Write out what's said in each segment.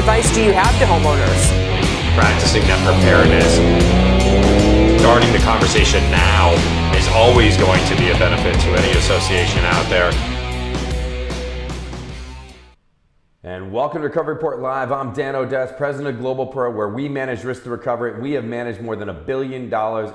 advice do you have to homeowners? Practicing that preparedness, starting the conversation now is always going to be a benefit to any association out there. And welcome to Recovery Report Live. I'm Dan Odess, president of GlobalPro, where we manage risk to recovery. We have managed more than $1 billion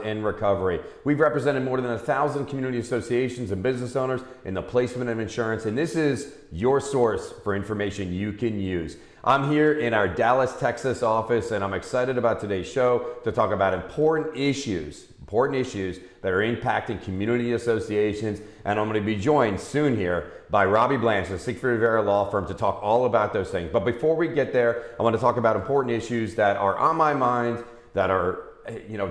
in recovery. We've represented more than 1,000 community associations and business owners in the placement of insurance, and this is your source for information you can use. I'm here in our Dallas, Texas office, and I'm excited about today's show to talk about important issues that are impacting community associations. And I'm going to be joined soon here by Blanch, the Siegfried Rivera law firm, to talk all about those things. But before we get there, I want to talk about important issues that are on my mind, that are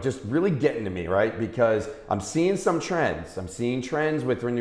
just really getting to me, right? Because I'm seeing some trends. I'm seeing trends within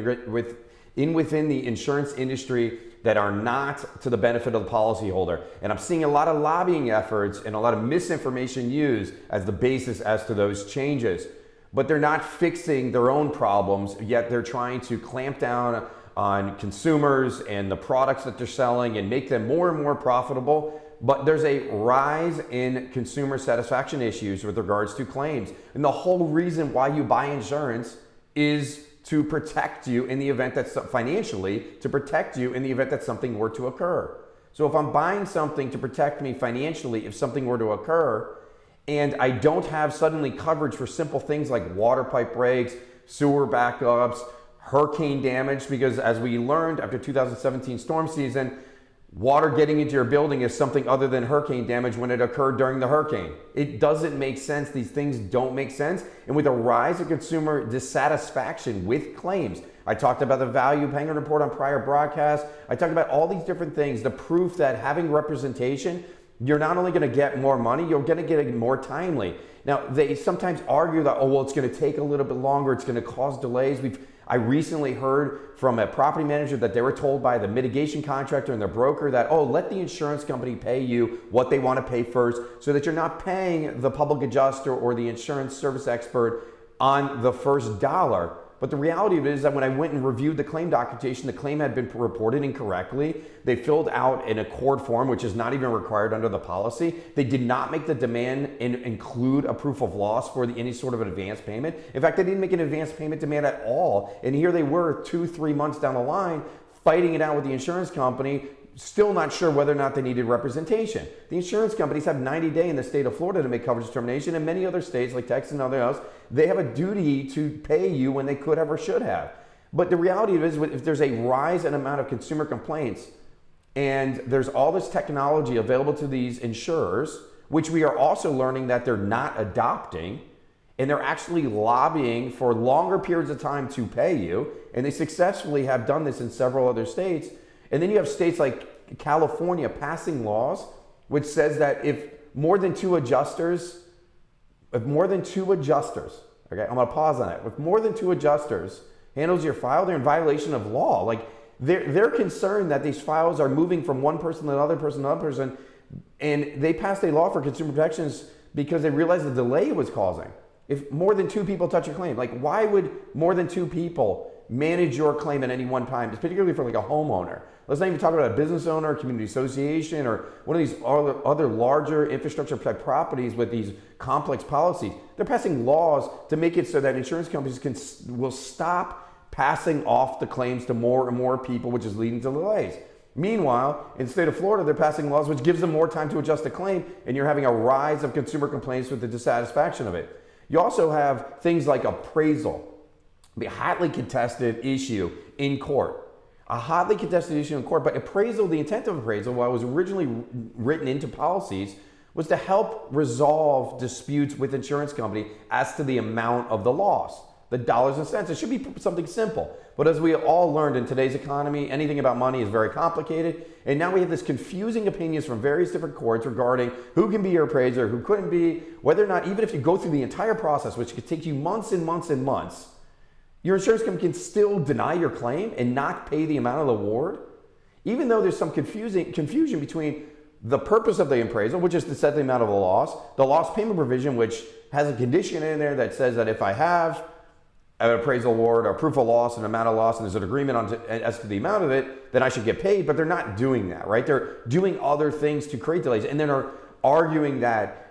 the insurance industry that are not to the benefit of the policyholder. And I'm seeing a lot of lobbying efforts and a lot of misinformation used as the basis as to those changes. But they're not fixing their own problems, yet they're trying to clamp down on consumers and the products that they're selling and make them more and more profitable. But there's a rise in consumer satisfaction issues with regards to claims. And the whole reason why you buy insurance is to protect you in the event that financially, to protect you in the event that something were to occur. So if I'm buying something to protect me financially, if something were to occur, and I don't have suddenly coverage for simple things like water pipe breaks, sewer backups, hurricane damage, because as we learned after 2017 storm season, water getting into your building is something other than hurricane damage when it occurred during the hurricane. It doesn't make sense. These things don't make sense. And with a rise of consumer dissatisfaction with claims, I talked about the value payment report on prior broadcasts. I talked about all these different things, the proof that having representation, you're not only going to get more money, you're going to get it more timely. Now, they sometimes argue that, it's going to take a little bit longer, it's going to cause delays. I recently heard from a property manager that they were told by the mitigation contractor and their broker that, let the insurance company pay you what they want to pay first so that you're not paying the public adjuster or the insurance service expert on the first dollar. But the reality of it is that when I went and reviewed the claim documentation, the claim had been reported incorrectly. They filled out an accord form, which is not even required under the policy. They did not make the demand and include a proof of loss for any sort of an advance payment. In fact, they didn't make an advance payment demand at all. And here they were 2-3 months down the line, fighting it out with the insurance company, still not sure whether or not they needed representation. The insurance companies have 90 days in the state of Florida to make coverage determination, and many other states like Texas and other else, they have a duty to pay you when they could have or should have. But the reality of it is, if there's a rise in amount of consumer complaints, and there's all this technology available to these insurers, which we are also learning that they're not adopting, and they're actually lobbying for longer periods of time to pay you, and they successfully have done this in several other states. And then you have states like California passing laws which says that if more than two adjusters, okay, I'm going to pause on that. If more than two adjusters handles your file, they're in violation of law. Like they're concerned that these files are moving from one person to another person to another person, and they passed a law for consumer protections because they realized the delay it was causing. If more than two people touch your claim, like why would more than two people manage your claim at any one time, particularly for like a homeowner? Let's not even talk about a business owner, community association, or one of these other larger infrastructure type properties with these complex policies. They're passing laws to make it so that insurance companies will stop passing off the claims to more and more people, which is leading to delays. Meanwhile, in the state of Florida, they're passing laws which gives them more time to adjust the claim, and you're having a rise of consumer complaints with the dissatisfaction of it. You also have things like appraisal, the hotly contested issue in court. But appraisal, the intent of appraisal, while it was originally written into policies, was to help resolve disputes with insurance company as to the amount of the loss, the dollars and cents. It should be something simple. But as we all learned in today's economy, anything about money is very complicated. And now we have this confusing opinions from various different courts regarding who can be your appraiser, who couldn't be, whether or not, even if you go through the entire process, which could take you months and months and months, your insurance company can still deny your claim and not pay the amount of the award, even though there's some confusion between the purpose of the appraisal, which is to set the amount of the loss payment provision, which has a condition in there that says that if I have an appraisal award or proof of loss and amount of loss, and there's an agreement as to the amount of it, then I should get paid. But they're not doing that, right? They're doing other things to create delays, and then are arguing that,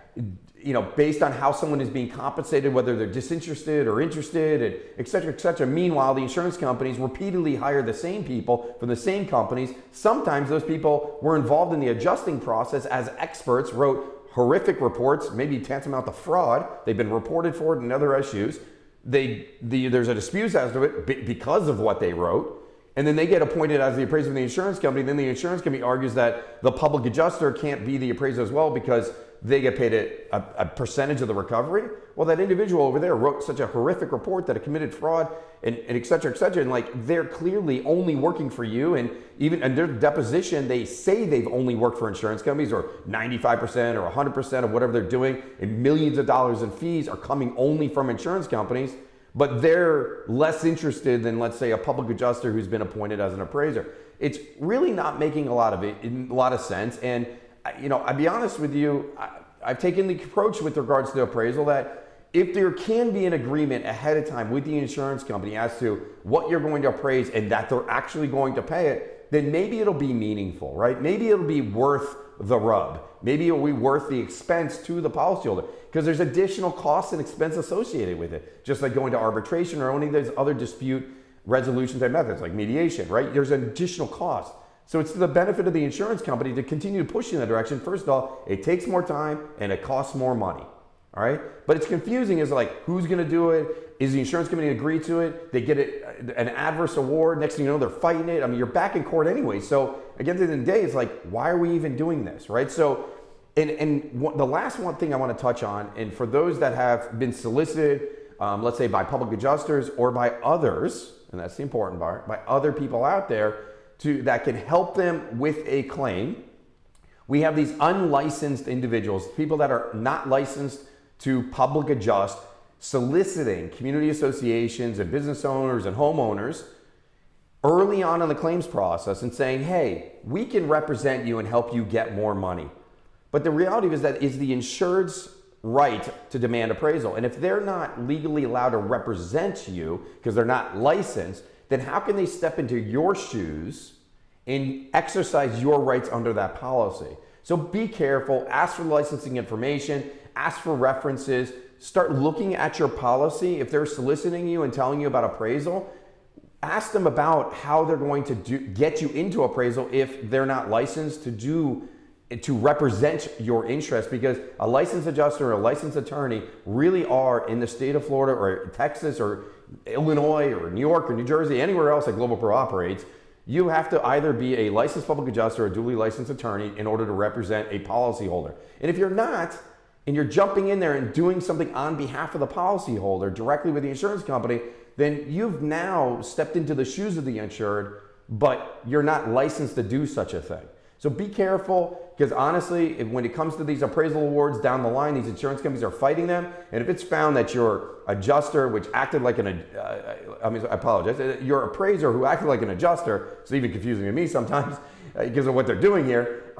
based on how someone is being compensated, whether they're disinterested or interested, and et cetera, et cetera. Meanwhile, the insurance companies repeatedly hire the same people from the same companies. Sometimes those people were involved in the adjusting process as experts, wrote horrific reports, maybe tantamount to fraud. They've been reported for it and other issues. There's a dispute as to it because of what they wrote. And then they get appointed as the appraiser of the insurance company. Then the insurance company argues that the public adjuster can't be the appraiser as well because they get paid a percentage of the recovery. Well, that individual over there wrote such a horrific report that it committed fraud and et cetera, et cetera. And like, they're clearly only working for you. And even in their deposition, they say they've only worked for insurance companies, or 95% or 100% of whatever they're doing, and millions of dollars in fees are coming only from insurance companies. But they're less interested than, let's say, a public adjuster who's been appointed as an appraiser. It's really not making a lot of sense. And I'll be honest with you, I've taken the approach with regards to appraisal that if there can be an agreement ahead of time with the insurance company as to what you're going to appraise and that they're actually going to pay it, then maybe it'll be meaningful, right? Maybe it'll be worth the rub. Maybe it'll be worth the expense to the policyholder, because there's additional costs and expense associated with it, just like going to arbitration or any of those other dispute resolution type methods like mediation, right? There's an additional cost. So it's to the benefit of the insurance company to continue to push in that direction. First of all, it takes more time and it costs more money. All right. But it's confusing as like, who's going to do it? Is the insurance company agree to it? They get an adverse award. Next thing you know, they're fighting it. I mean, you're back in court anyway. So again, at the end of the day, it's like, why are we even doing this? Right. So, the last one thing I want to touch on, and for those that have been solicited, let's say by public adjusters or by others, and that's the important part, by other people out there that can help them with a claim. We have these unlicensed individuals, people that are not licensed to public adjust, soliciting community associations and business owners and homeowners early on in the claims process and saying, hey, we can represent you and help you get more money. But the reality is that is the insured's right to demand appraisal. And if they're not legally allowed to represent you because they're not licensed, then how can they step into your shoes and exercise your rights under that policy? So be careful, ask for licensing information, ask for references, start looking at your policy. If they're soliciting you and telling you about appraisal, ask them about how they're going to get you into appraisal if they're not licensed to represent your interest, because a licensed adjuster or a licensed attorney really are in the state of Florida or Texas or Illinois or New York or New Jersey, anywhere else that GlobalPro operates. You have to either be a licensed public adjuster or a duly licensed attorney in order to represent a policyholder. And if you're not, and you're jumping in there and doing something on behalf of the policyholder directly with the insurance company, then you've now stepped into the shoes of the insured, but you're not licensed to do such a thing. So be careful, because honestly, when it comes to these appraisal awards down the line, these insurance companies are fighting them. And if it's found that your adjuster, which acted like your appraiser who acted like an adjuster, it's even confusing to me sometimes because of what they're doing here,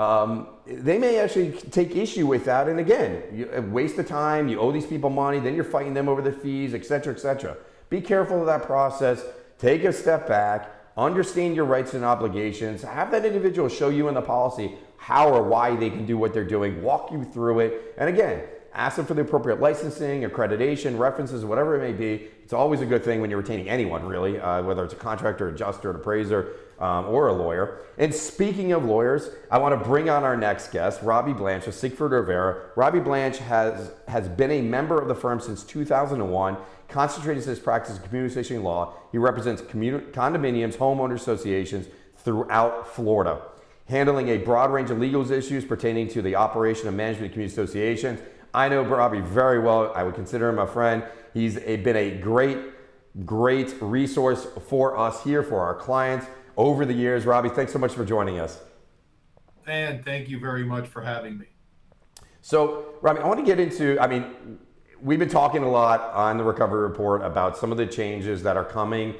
they may actually take issue with that. And again, you waste of time, you owe these people money, then you're fighting them over the fees, et cetera, et cetera. Be careful of that process. Take a step back. Understand your rights and obligations. Have that individual show you in the policy how or why they can do what they're doing, walk you through it. And again, ask them for the appropriate licensing, accreditation, references, whatever it may be. It's always a good thing when you're retaining anyone, really, whether it's a contractor, adjuster, an appraiser, or a lawyer. And speaking of lawyers, I want to bring on our next guest, Robbie Blanch of Siegfried Rivera. Robbie Blanch has been a member of the firm since 2001. Concentrates his practice in community association law. He represents condominiums, homeowner associations throughout Florida, handling a broad range of legal issues pertaining to the operation and management of community associations. I know Robbie very well. I would consider him a friend. He's been a great resource for us here, for our clients over the years. Robbie, thanks so much for joining us. And thank you very much for having me. So, Robbie, I want to get into, we've been talking a lot on the recovery report about some of the changes that are coming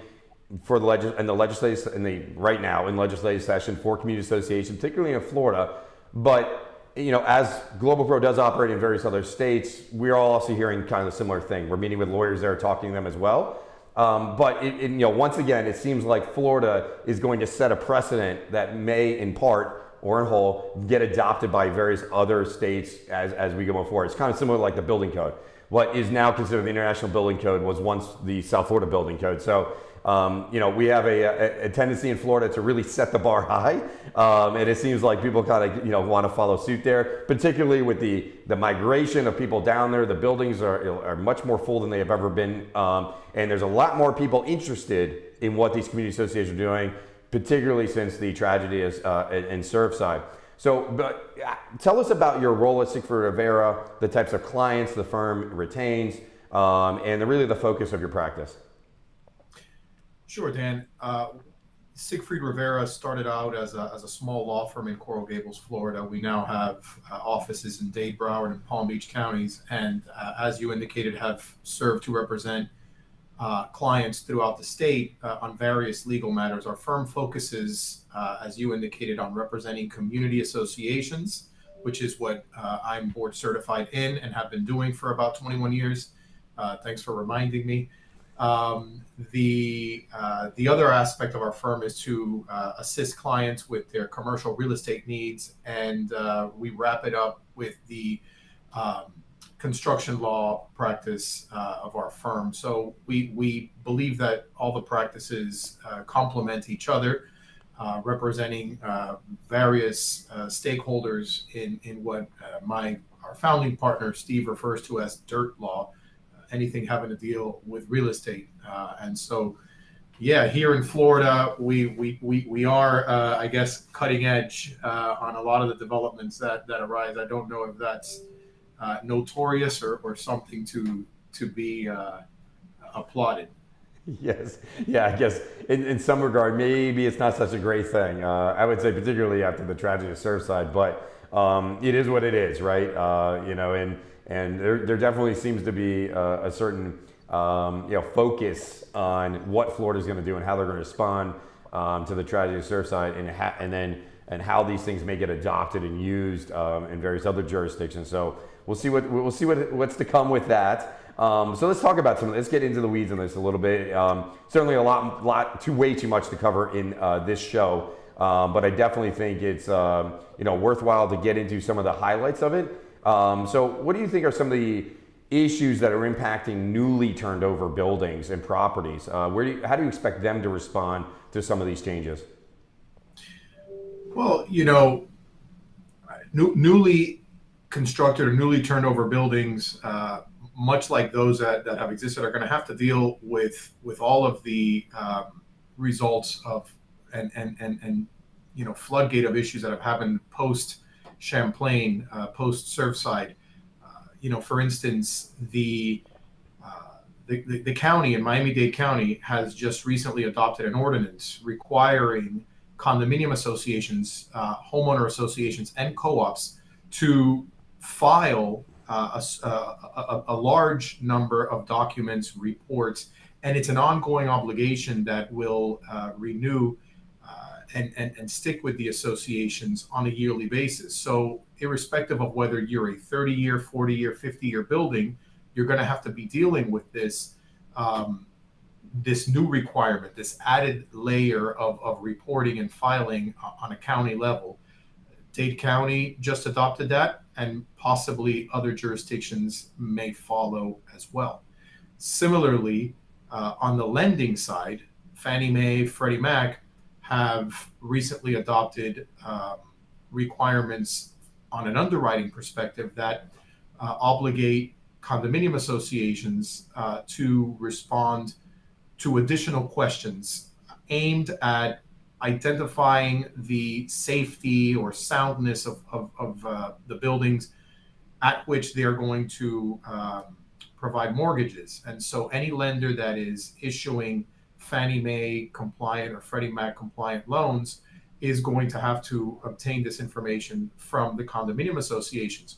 for the right now in legislative session for community associations, particularly in Florida. But as GlobalPro does operate in various other states, we're all also hearing kind of a similar thing. We're meeting with lawyers there, talking to them as well. But once again, it seems like Florida is going to set a precedent that may, in part or in whole, get adopted by various other states as we go forward. It's kind of similar like the building code. What is now considered the International Building Code was once the South Florida Building Code. So, we have a tendency in Florida to really set the bar high, and it seems like people kind of want to follow suit there. Particularly with the migration of people down there, the buildings are much more full than they have ever been, and there's a lot more people interested in what these community associations are doing, particularly since the tragedy is in Surfside. So, but tell us about your role at Siegfried Rivera, the types of clients the firm retains, and really the focus of your practice. Sure, Dan. Siegfried Rivera started out as a small law firm in Coral Gables, Florida. We now have offices in Dade, Broward, and Palm Beach counties, and as you indicated, have served to represent clients throughout the state on various legal matters. Our firm focuses, as you indicated, on representing community associations, which is what I'm board certified in and have been doing for about 21 years. Thanks for reminding me. The other aspect of our firm is to assist clients with their commercial real estate needs, and we wrap it up with the construction law practice of our firm. So we believe that all the practices complement each other, representing various stakeholders in what our founding partner Steve refers to as dirt law. Anything having to deal with real estate. And so, here in Florida, we are, I guess, cutting edge on a lot of the developments that arise. I don't know if that's notorious or something to be applauded. Yes. Yeah, I guess in some regard, maybe it's not such a great thing. I would say particularly after the tragedy of Surfside, but it is what it is, right? And there definitely seems to be a certain focus on what Florida's going to do and how they're going to respond to the tragedy of Surfside, and how these things may get adopted and used in various other jurisdictions. So we'll see what's to come with that. So let's talk about let's get into the weeds on this a little bit. Certainly way too much to cover in this show, but I definitely think it's worthwhile to get into some of the highlights of it. So what do you think are some of the issues that are impacting newly turned over buildings and properties? How do you expect them to respond to some of these changes? Well, newly constructed or newly turned over buildings, much like those that have existed, are going to have to deal with all of the results of and floodgate of issues that have happened post Champlain, post Surfside. For instance, the county in Miami-Dade County has just recently adopted an ordinance requiring condominium associations, homeowner associations, and co-ops to file a large number of documents, reports, and it's an ongoing obligation that will renew and stick with the associations on a yearly basis. So irrespective of whether you're a 30-year, 40-year, 50-year building, you're going to have to be dealing with this new requirement, this added layer of reporting and filing on a county level. Dade County just adopted that, and possibly other jurisdictions may follow as well. Similarly, on the lending side, Fannie Mae, Freddie Mac have recently adopted requirements on an underwriting perspective that obligate condominium associations to respond to additional questions aimed at identifying the safety or soundness of the buildings at which they're going to provide mortgages. And so any lender that is issuing Fannie Mae compliant or Freddie Mac compliant loans is going to have to obtain this information from the condominium associations.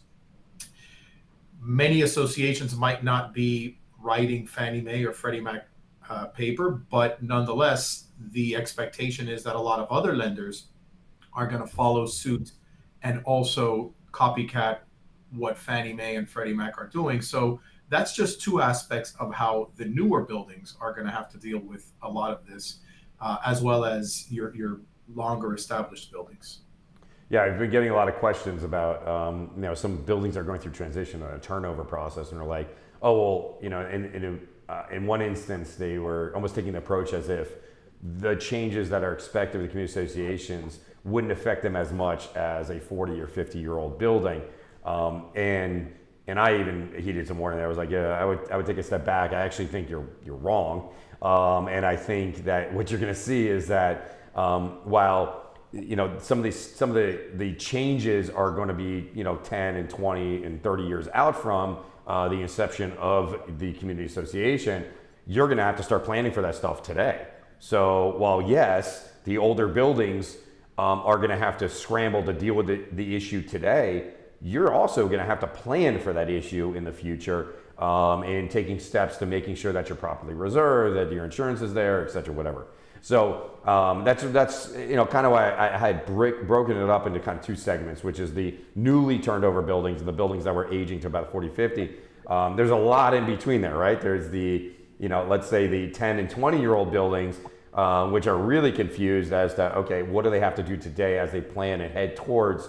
Many associations might not be writing Fannie Mae or Freddie Mac paper, but nonetheless, the expectation is that a lot of other lenders are going to follow suit and also copycat what Fannie Mae and Freddie Mac are doing. So that's just two aspects of how the newer buildings are going to have to deal with a lot of this, as well as your longer established buildings. Yeah, I've been getting a lot of questions about, some buildings are going through transition and a turnover process, and they're like, oh, well, in one instance, they were almost taking the approach as if the changes that are expected of the community associations wouldn't affect them as much as a 40 or 50-year-old building. And I even heeded some warning. I was like, yeah, I would take a step back. I actually think you're wrong. And I think that what you're going to see is that while some of the changes are going to be 10 and 20 and 30 years out from the inception of the community association, you're going to have to start planning for that stuff today. So while yes, the older buildings are going to have to scramble to deal with the issue today, you're also going to have to plan for that issue in the future, and taking steps to making sure that you're properly reserved, that your insurance is there, et cetera, whatever. So that's kind of why I had broken it up into kind of two segments, which is the newly turned over buildings and the buildings that were aging to about 40, 50. There's a lot in between there, right? There's the, let's say the 10 and 20-year-old buildings, which are really confused as to, okay, what do they have to do today as they plan and head towards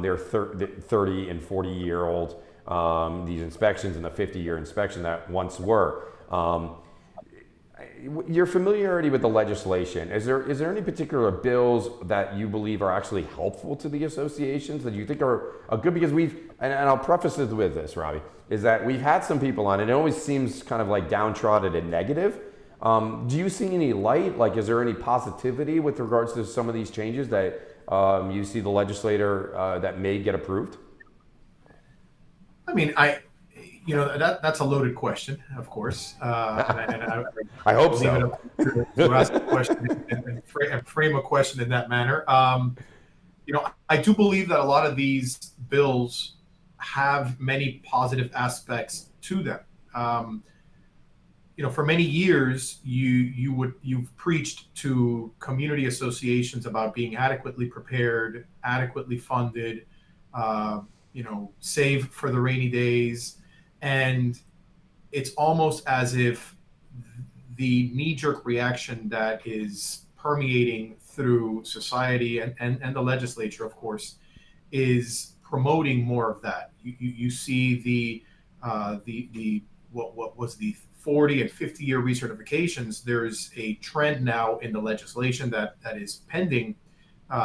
their 30 and 40-year-old, these inspections and the 50-year inspection that once were. Your familiarity with the legislation, is there any particular bills that you believe are actually helpful to the associations that you think are good? Because and I'll preface this with this, Robbie, is that we've had some people on, and it always seems kind of like downtrodden and negative. Do you see any light? Like, is there any positivity with regards to some of these changes that you see the legislator that may get approved? I mean, that's a loaded question, of course. And I hope so. To ask a question and frame a question in that manner. I do believe that a lot of these bills have many positive aspects to them. For many years, you've preached to community associations about being adequately prepared, adequately funded, save for the rainy days. And it's almost as if the knee-jerk reaction that is permeating through society and the legislature, of course, is promoting more of that. You see the what was the 40 and 50-year recertifications. There's a trend now in the legislation that is pending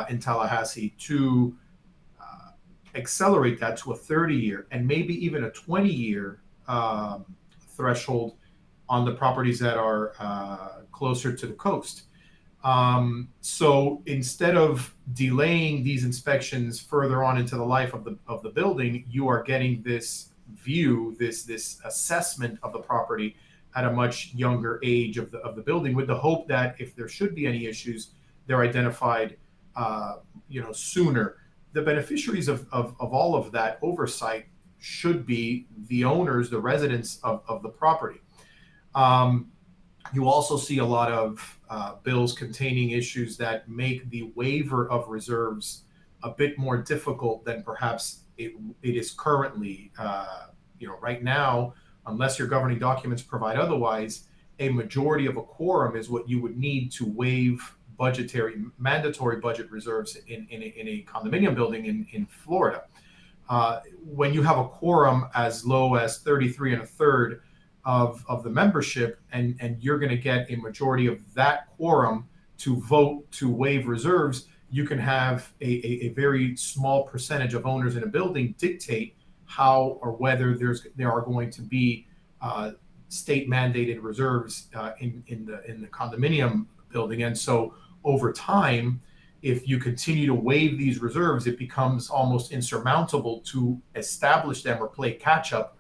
in Tallahassee to accelerate that to a 30-year and maybe even a 20-year threshold on the properties that are closer to the coast. So instead of delaying these inspections further on into the life of the building, you are getting this view, this assessment of the property at a much younger age of the building, with the hope that if there should be any issues, they're identified sooner. The beneficiaries of all of that oversight should be the owners, the residents of the property. You also see a lot of bills containing issues that make the waiver of reserves a bit more difficult than perhaps it is currently. Right now, unless your governing documents provide otherwise, a majority of a quorum is what you would need to waive mandatory budget reserves in a condominium building in Florida. When you have a quorum as low as 33 1/3 of the membership, and you're going to get a majority of that quorum to vote to waive reserves, you can have a very small percentage of owners in a building dictate how or whether there are going to be state mandated reserves in the condominium building. And so over time, if you continue to waive these reserves, it becomes almost insurmountable to establish them or play catch up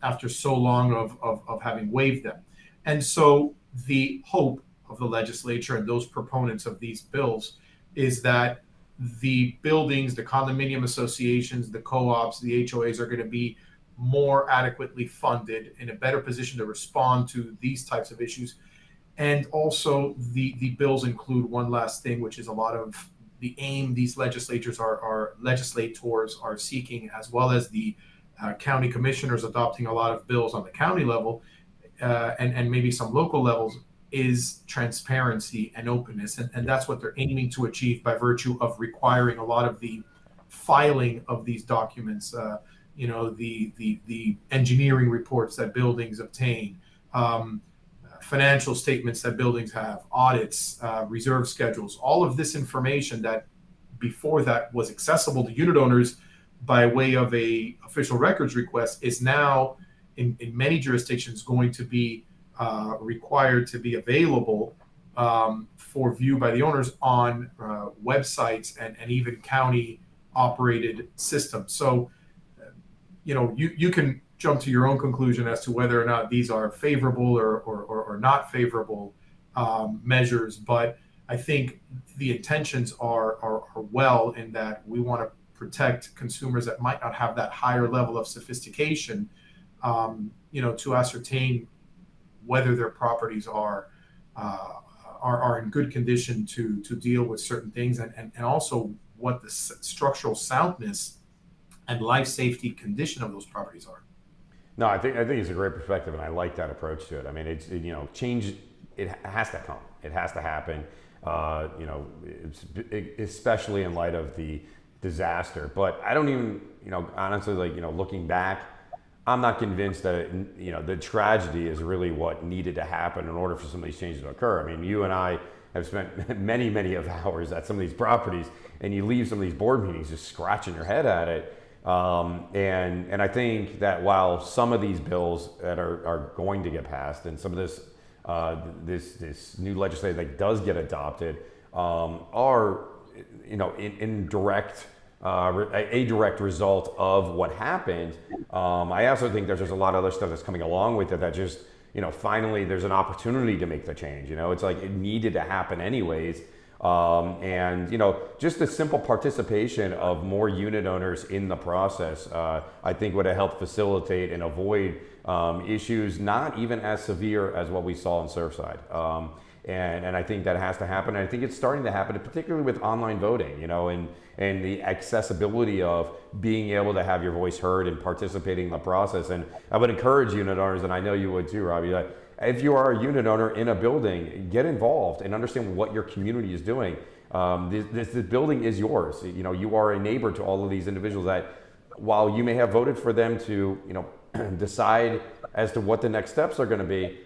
after so long of having waived them. And so the hope of the legislature and those proponents of these bills is that the buildings, the condominium associations, the co-ops, the HOAs are going to be more adequately funded, in a better position to respond to these types of issues. And also the bills include one last thing, which is a lot of the aim these legislators legislators are seeking, as well as the county commissioners adopting a lot of bills on the county level, and maybe some local levels, is transparency and openness. And that's what they're aiming to achieve by virtue of requiring a lot of the filing of these documents, the engineering reports that buildings obtain, financial statements that buildings have, audits, reserve schedules, all of this information that before that was accessible to unit owners by way of a official records request is now in many jurisdictions going to be required to be available for view by the owners on websites and even county operated systems. So, you can jump to your own conclusion as to whether or not these are favorable or not favorable measures. But I think the intentions are well, in that we want to protect consumers that might not have that higher level of sophistication, to ascertain whether their properties are in good condition to deal with certain things, and also what the structural soundness and life safety condition of those properties are. No, I think it's a great perspective, and I like that approach to it. I mean, it's change. It has to come. It has to happen. Especially in light of the disaster. But I don't even, honestly, looking back, I'm not convinced that the tragedy is really what needed to happen in order for some of these changes to occur. I mean, you and I have spent many of hours at some of these properties, and you leave some of these board meetings just scratching your head at it. And I think that while some of these bills that are going to get passed, and some of this new legislation that does get adopted are in direct a direct result of what happened. I also think there's a lot of other stuff that's coming along with it that just, finally there's an opportunity to make the change. It's like it needed to happen anyways. And just the simple participation of more unit owners in the process, I think would have helped facilitate and avoid issues not even as severe as what we saw in Surfside. And I think that has to happen. And I think it's starting to happen, particularly with online voting, and the accessibility of being able to have your voice heard and participating in the process. And I would encourage unit owners, and I know you would too, Robbie, that if you are a unit owner in a building, get involved and understand what your community is doing. This building is yours. You are a neighbor to all of these individuals that, while you may have voted for them to, decide as to what the next steps are going to be,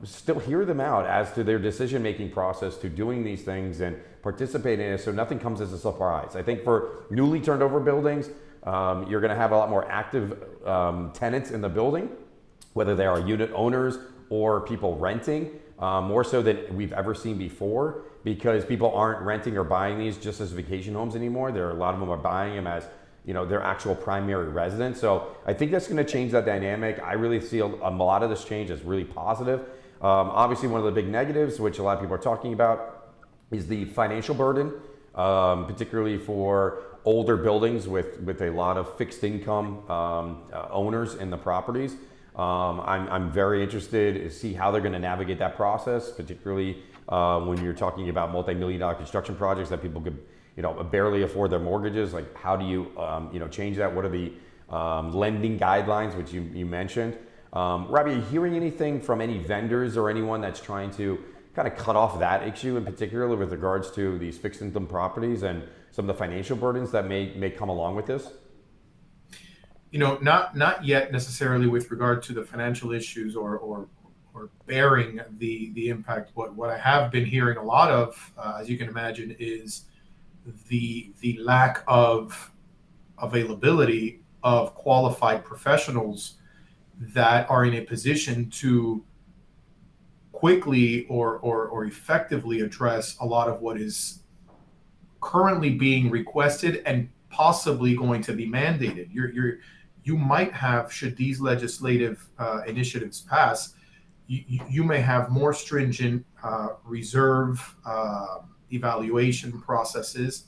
still hear them out as to their decision-making process to doing these things and participating in it, so nothing comes as a surprise. I think for newly turned over buildings, you're going to have a lot more active tenants in the building, whether they are unit owners or people renting, more so than we've ever seen before, because people aren't renting or buying these just as vacation homes anymore. A lot of them are buying them as their actual primary residence. So I think that's going to change that dynamic. I really see a lot of this change as really positive. Obviously, one of the big negatives, which a lot of people are talking about, is the financial burden, particularly for older buildings with a lot of fixed income owners in the properties. I'm very interested to see how they're going to navigate that process, particularly when you're talking about multi-million-dollar construction projects that people could barely afford their mortgages. Like, how do you change that? What are the lending guidelines, which you mentioned? Robbie, are you hearing anything from any vendors or anyone that's trying to kind of cut off that issue in particular with regards to these fixed income properties and some of the financial burdens that may come along with this? Not yet necessarily with regard to the financial issues or bearing the impact. What I have been hearing a lot of, as you can imagine, is the lack of availability of qualified professionals that are in a position to quickly or effectively address a lot of what is currently being requested and possibly going to be mandated. You might have, should these legislative initiatives pass, you may have more stringent reserve evaluation processes.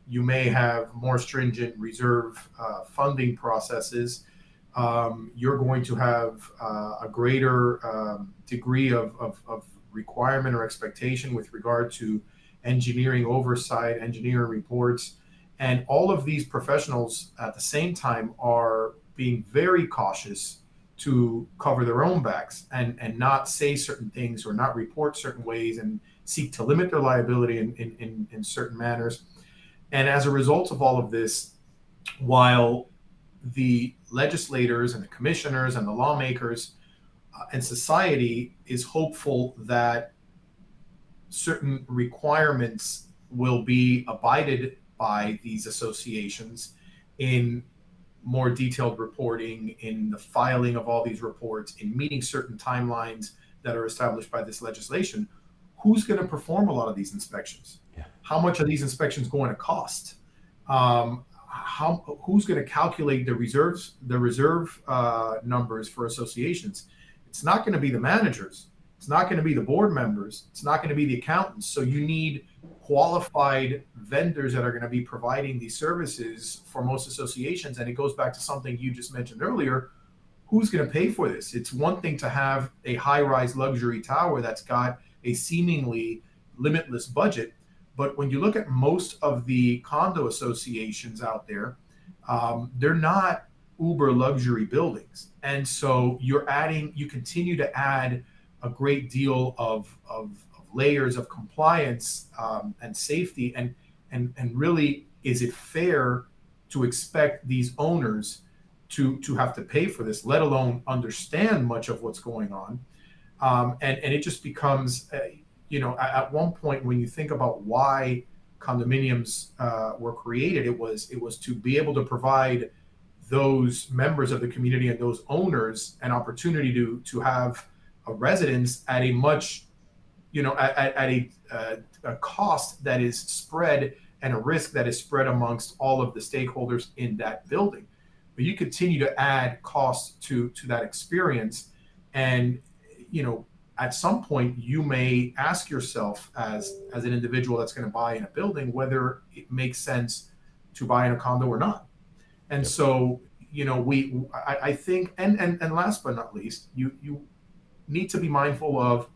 You may have more stringent reserve funding processes. You're going to have a greater degree of requirement or expectation with regard to engineering oversight, engineering reports. And all of these professionals at the same time are being very cautious to cover their own backs and not say certain things or not report certain ways and seek to limit their liability in certain manners. And as a result of all of this, while the legislators and the commissioners and the lawmakers and society is hopeful that certain requirements will be abided by these associations in more detailed reporting, in the filing of all these reports, in meeting certain timelines that are established by this legislation, who's going to perform a lot of these inspections? Yeah. How much are these inspections going to cost? Who's going to calculate the reserve numbers for associations? It's not going to be the managers. It's not going to be the board members. It's not going to be the accountants. So you need qualified vendors that are going to be providing these services for most associations. And it goes back to something you just mentioned earlier. Who's going to pay for this? It's one thing to have a high-rise luxury tower that's got a seemingly limitless budget. But when you look at most of the condo associations out there, they're not uber luxury buildings. And so you continue to add a great deal of layers of compliance and safety. And really, is it fair to expect these owners to have to pay for this, let alone understand much of what's going on? And it just becomes, at one point when you think about why condominiums were created, it was to be able to provide those members of the community and those owners an opportunity to have a residence at a much, at a cost that is spread and a risk that is spread amongst all of the stakeholders in that building. But you continue to add costs to that experience, and at some point you may ask yourself as an individual that's going to buy in a building whether it makes sense to buy in a condo or not. And so I think and last but not least, you need to be mindful of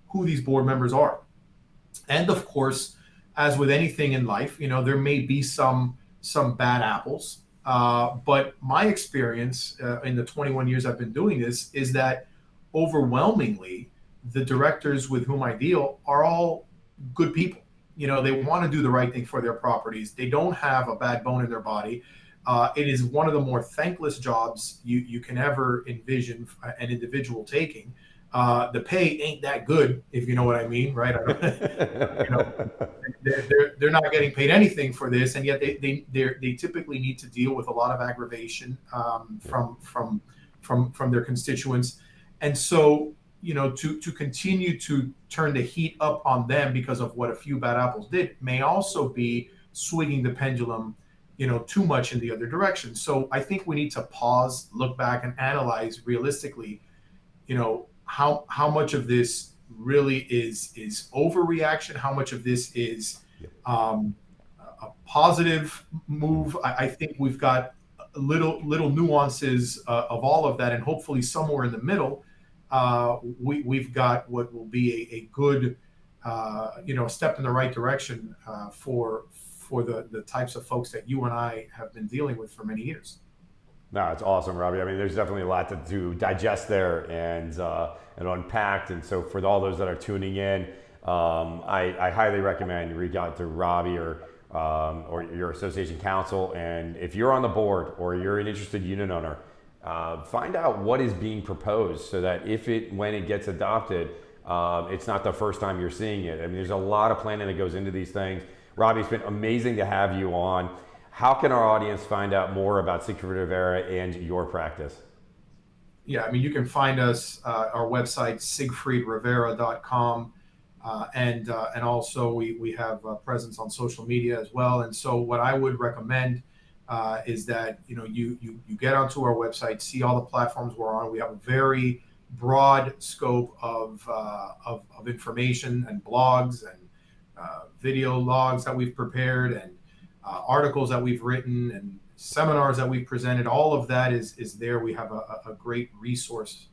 who these board members are. And of course, as with anything in life, there may be some bad apples. But my experience in the 21 years I've been doing this is that overwhelmingly, the directors with whom I deal are all good people. They want to do the right thing for their properties. They don't have a bad bone in their body. It is one of the more thankless jobs you can ever envision an individual taking. The pay ain't that good, if you know what I mean, right? They're not getting paid anything for this, and yet they typically need to deal with a lot of aggravation from their constituents, and so to continue to turn the heat up on them because of what a few bad apples did may also be swinging the pendulum too much in the other direction. So I think we need to pause, look back, and analyze realistically how much of this really is overreaction, how much of this is a positive move. I think we've got little nuances of all of that, and hopefully somewhere in the middle we've got what will be a good step in the right direction for the types of folks that you and I have been dealing with for many years. No, it's awesome, Robbie. I mean, there's definitely a lot to digest there and unpack. And so for all those that are tuning in, I highly recommend you reach out to Robbie or your association counsel. And if you're on the board or you're an interested unit owner, find out what is being proposed so that when it gets adopted, it's not the first time you're seeing it. I mean, there's a lot of planning that goes into these things. Robbie, it's been amazing to have you on. How can our audience find out more about Siegfried Rivera and your practice? Yeah, I mean, you can find us, our website, siegfriedrivera.com. And also we have a presence on social media as well. And so what I would recommend is that, you get onto our website, see all the platforms we're on. We have a very broad scope of information and blogs and video logs that we've prepared and articles that we've written and seminars that we've presented. All of that is there. We have a great resource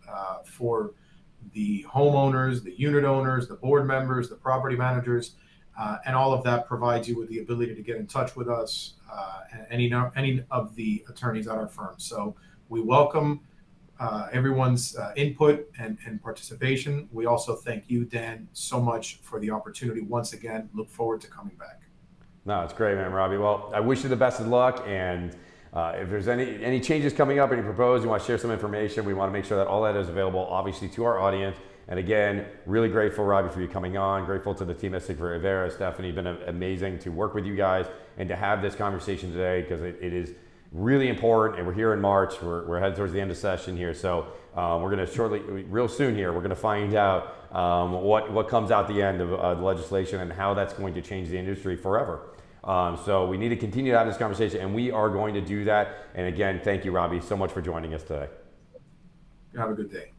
for the homeowners, the unit owners, the board members, the property managers, and all of that provides you with the ability to get in touch with us and any of the attorneys at our firm. So We welcome everyone's input and participation. We also thank you, Dan, so much for the opportunity once again. Look forward to coming back. No, it's great, man, Robbie. Well, I wish you the best of luck, and if there's any changes coming up, any proposed, you want to share some information, we want to make sure that all that is available, obviously, to our audience. And again, really grateful, Robbie, for you coming on. Grateful to the team at Siegfried, Rivera, Stephanie. Been amazing to work with you guys and to have this conversation today, because it is really important. And we're here in March. We're heading towards the end of session here. So we're going to real soon here, we're going to find out what comes out the end of the legislation and how that's going to change the industry forever. So we need to continue to have this conversation, and we are going to do that. And again, thank you, Robbie, so much for joining us today. Have a good day.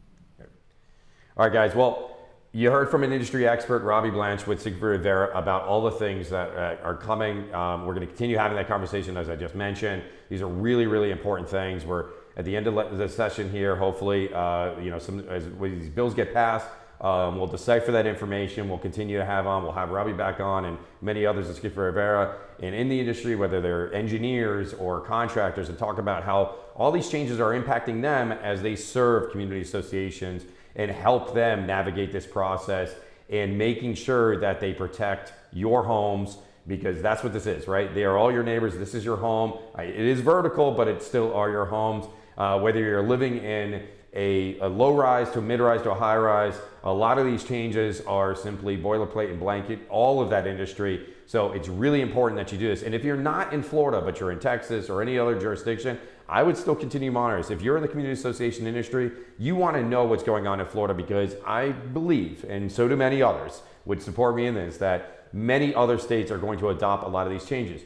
All right, guys. Well, you heard from an industry expert, Robbie Blanch with Siegfried Rivera, about all the things that are coming. We're going to continue having that conversation, as I just mentioned. These are really, really important things. We're at the end of the session here. Hopefully, as these bills get passed, we'll decipher that information. We'll continue to have on. We'll have Robbie back on, and many others at Siegfried Rivera and in the industry, whether they're engineers or contractors, and talk about how all these changes are impacting them as they serve community associations and help them navigate this process, and making sure that they protect your homes, because that's what this is, right? They are all your neighbors. This is your home. It is vertical, but it still are your homes. Whether you're living in a low rise to a mid rise to a high rise, a lot of these changes are simply boilerplate and blanket all of that industry. So it's really important that you do this. And if you're not in Florida, but you're in Texas or any other jurisdiction, I would still continue monitors. If you're in the community association industry, you want to know what's going on in Florida, because I believe, and so do many others, would support me in this, that many other states are going to adopt a lot of these changes.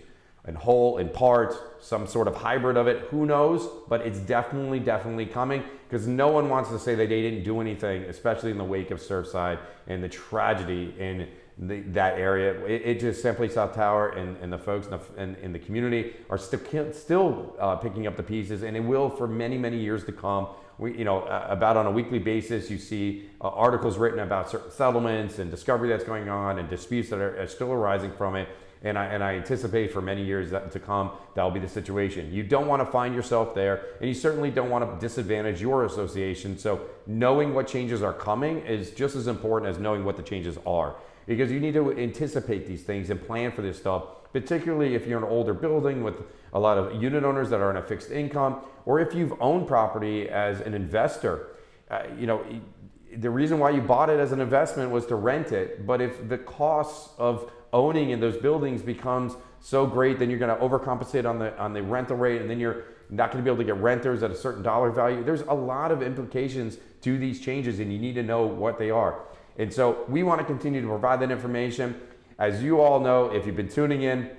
In whole, in part, some sort of hybrid of it, who knows? But it's definitely coming, because no one wants to say that they didn't do anything, especially in the wake of Surfside and the tragedy in that area. It just simply South Tower and the folks in the community are still picking up the pieces, and it will for many years to come. About on a weekly basis, you see articles written about certain settlements and discovery that's going on and disputes that are still arising from it. And I anticipate for many years to come, that'll be the situation. You don't want to find yourself there, and you certainly don't want to disadvantage your association. So knowing what changes are coming is just as important as knowing what the changes are, because you need to anticipate these things and plan for this stuff, particularly if you're in an older building with a lot of unit owners that are on a fixed income, or if you've owned property as an investor. The reason why you bought it as an investment was to rent it, but if the costs of owning in those buildings becomes so great, then you're going to overcompensate on the rental rate, and then you're not going to be able to get renters at a certain dollar value. There's a lot of implications to these changes, and you need to know what they are. And so we want to continue to provide that information. As you all know, if you've been tuning in,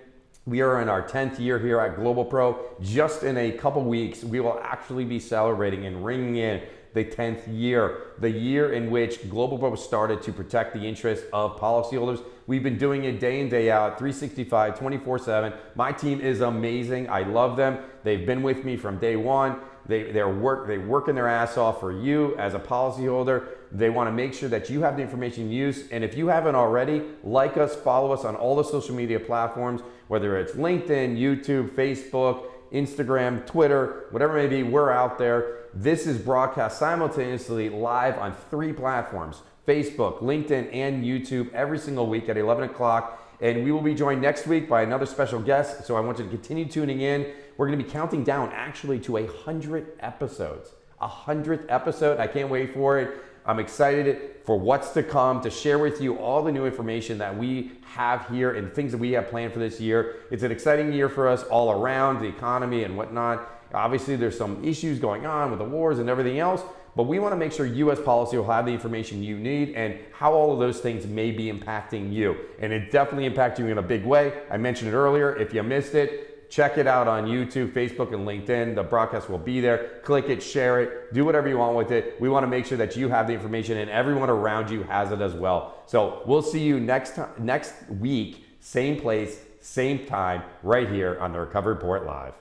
we are in our 10th year here at GlobalPro. Just in a couple weeks, we will actually be celebrating and ringing in the 10th year, the year in which GlobalPro started to protect the interests of policyholders. We've been doing it day in, day out, 365, 24/7. My team is amazing. I love them. They've been with me from day one. They're working their ass off for you as a policyholder. They want to make sure that you have the information you use. And if you haven't already, like us, follow us on all the social media platforms, whether it's LinkedIn, YouTube, Facebook, Instagram, Twitter, whatever it may be, we're out there. This is broadcast simultaneously live on 3 platforms, Facebook, LinkedIn, and YouTube, every single week at 11 o'clock. And we will be joined next week by another special guest. So I want you to continue tuning in. We're going to be counting down actually to 100 episodes. 100th episode. I can't wait for it. I'm excited for what's to come, to share with you all the new information that we have here and things that we have planned for this year. It's an exciting year for us all around, the economy and whatnot. Obviously, there's some issues going on with the wars and everything else, but we want to make sure you as policy will have the information you need and how all of those things may be impacting you. And it definitely impacts you in a big way. I mentioned it earlier. If you missed it, check it out on YouTube, Facebook, and LinkedIn. The broadcast will be there. Click it, share it, do whatever you want with it. We want to make sure that you have the information and everyone around you has it as well. So we'll see you next week, same place, same time, right here on the Recovery Report Live.